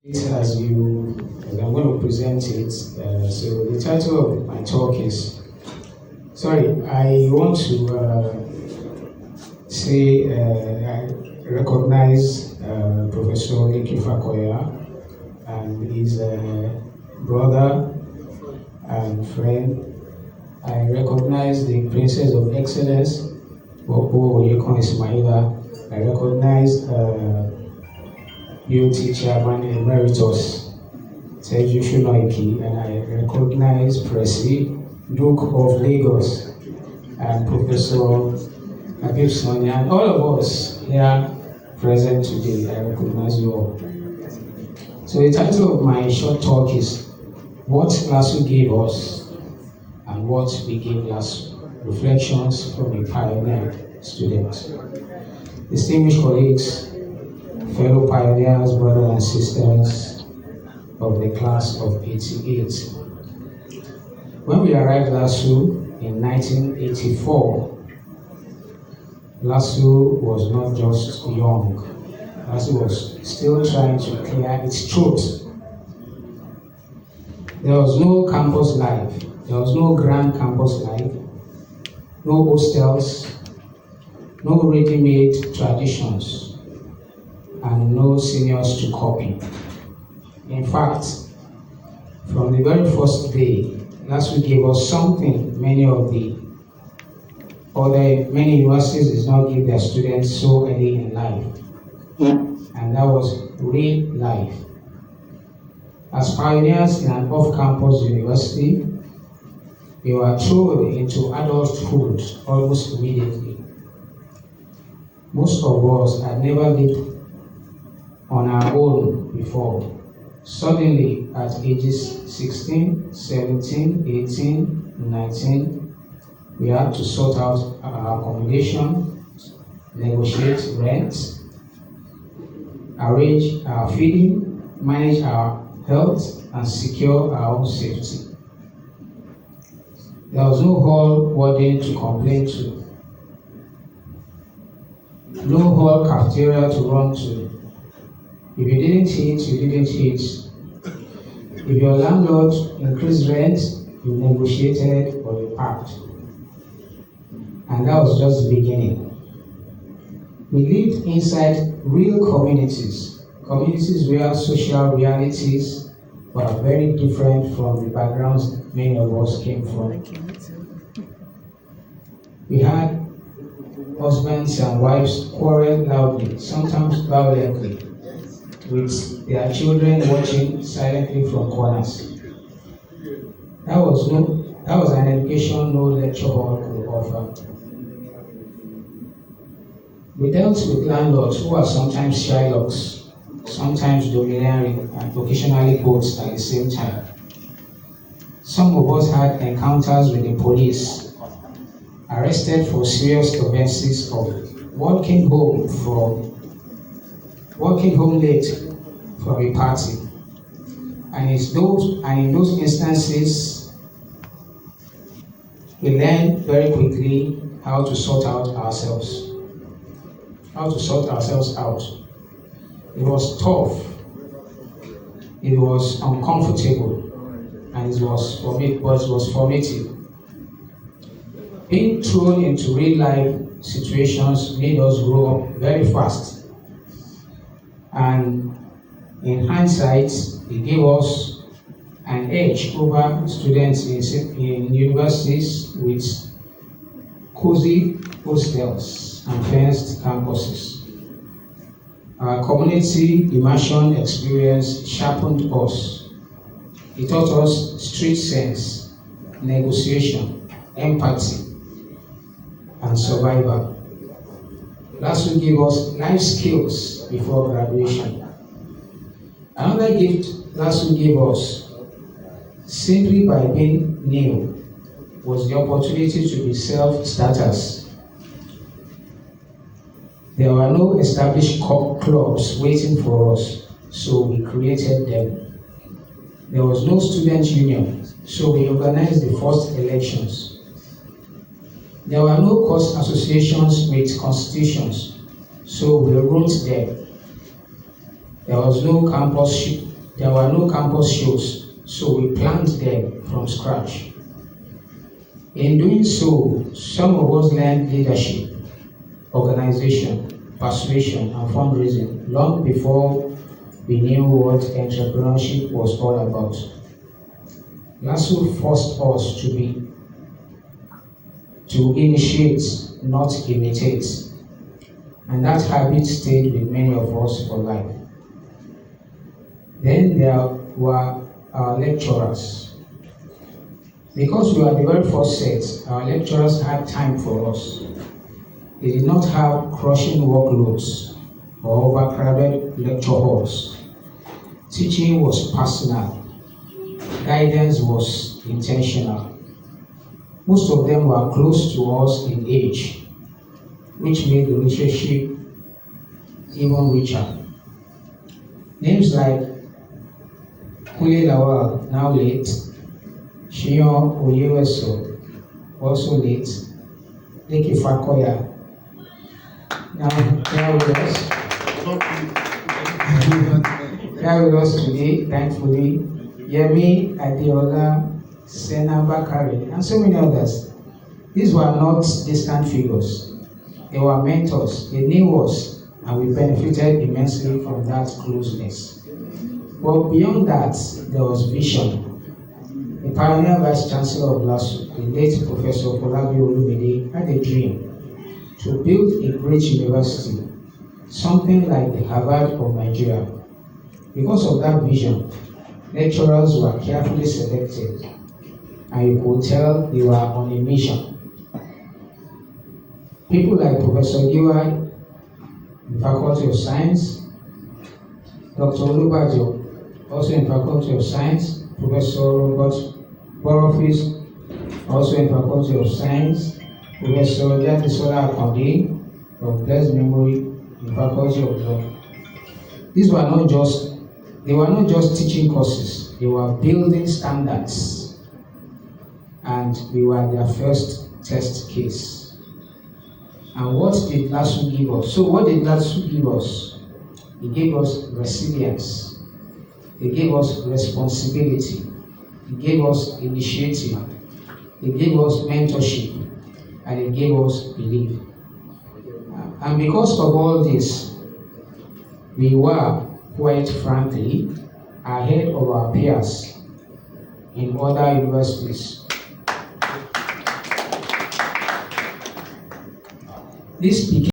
As I'm going to present it. So the title of my talk is, I want to say I recognize Professor Leke Fakoya and his brother and friend. I recognize the Princess of Excellence, Bobo Oyekon Ismaila. I recognize UT Chairman Emeritus Teju Shunoiki, and I recognize Presi, Duke of Lagos, and Professor Habib Sonia, and all of us here present today. I recognize you all. So the title of my short talk is What LASU Gave Us and What We Gave LASU, Reflections from a Pioneer Student. Distinguished colleagues, fellow pioneers, brothers and sisters of the class of 88. When we arrived LASU in 1984, LASU was not just young. LASU was still trying to clear its throat. There was no campus life. There was no grand campus life. No hostels. No ready-made traditions. And no seniors to copy. In fact, from the very first day, LASU gave us something many universities did not give their students so early in life, and that was real life. As pioneers in an off-campus university, we were thrown into adulthood almost immediately. Most of us had never lived on our own before. Suddenly, at ages 16, 17, 18, 19, we had to sort out our accommodation, negotiate rent, arrange our feeding, manage our health, and secure our own safety. There was no hall warden to complain to, no hall cafeteria to run to. If you didn't eat, you didn't eat. If your landlord increased rent, you negotiated or you packed. And that was just the beginning. We lived inside real communities where social realities were very different from the backgrounds many of us came from. We had husbands and wives quarrel loudly, sometimes violently, with their children watching silently from corners. That was an education no lecture hall could offer. We dealt with landlords who were sometimes Shylocks, sometimes domineering, and occasionally both at the same time. Some of us had encounters with the police, arrested for serious offenses of walking home late from a party. And in those instances, we learned very quickly how to sort ourselves out. It was tough, it was uncomfortable, and it was formative. Being thrown into real life situations made us grow up very fast. And in hindsight, it gave us an edge over students in universities with cozy hostels and fenced campuses. Our community immersion experience sharpened us. It taught us street sense, negotiation, empathy, and survival. LASU gave us life skills before graduation. Another gift LASU gave us, simply by being new, was the opportunity to be self-starters. There were no established clubs waiting for us, so we created them. There was no student union, so we organized the first elections. There were no course associations with constitutions, so we wrote them. There was no campus There were no campus shows, so we planned them from scratch. In doing so, some of us learned leadership, organization, persuasion, and fundraising long before we knew what entrepreneurship was all about. LASU forced us to initiate, not imitate, and that habit stayed with many of us for life. Then there were our lecturers. Because we were the very first set, our lecturers had time for us. They did not have crushing workloads or overcrowded lecture halls. Teaching was personal. Guidance was intentional. Most of them were close to us in age, which made the relationship even richer. Names like Kule Lawal, now late, Shion Oyeweso, also late, Leke Fakoya, now here with us. Here with us today, thankfully, Yemi Adeola, Sena Bakari, and so many others. These were not distant figures. They were mentors. They knew us, and we benefited immensely from that closeness. But beyond that, there was vision. The pioneer Vice Chancellor of LASU, the late Professor Folabi Olumide, had a dream to build a great university, something like the Harvard of Nigeria. Because of that vision, lecturers were carefully selected, and you could tell they were on a mission. People like Professor Giwa in Faculty of Science, Dr. Olubajo, also in Faculty of Science, Professor Robert Borofis, also in Faculty of Science, Professor Jatisola Akande, of blessed memory, in Faculty of Law. They were not just teaching courses, they were building standards, and we were their first test case. And what did LASU give us? So what did LASU give us? It gave us resilience. It gave us responsibility. It gave us initiative. It gave us mentorship. And it gave us belief. And because of all this, we were, quite frankly, ahead of our peers in other universities. This became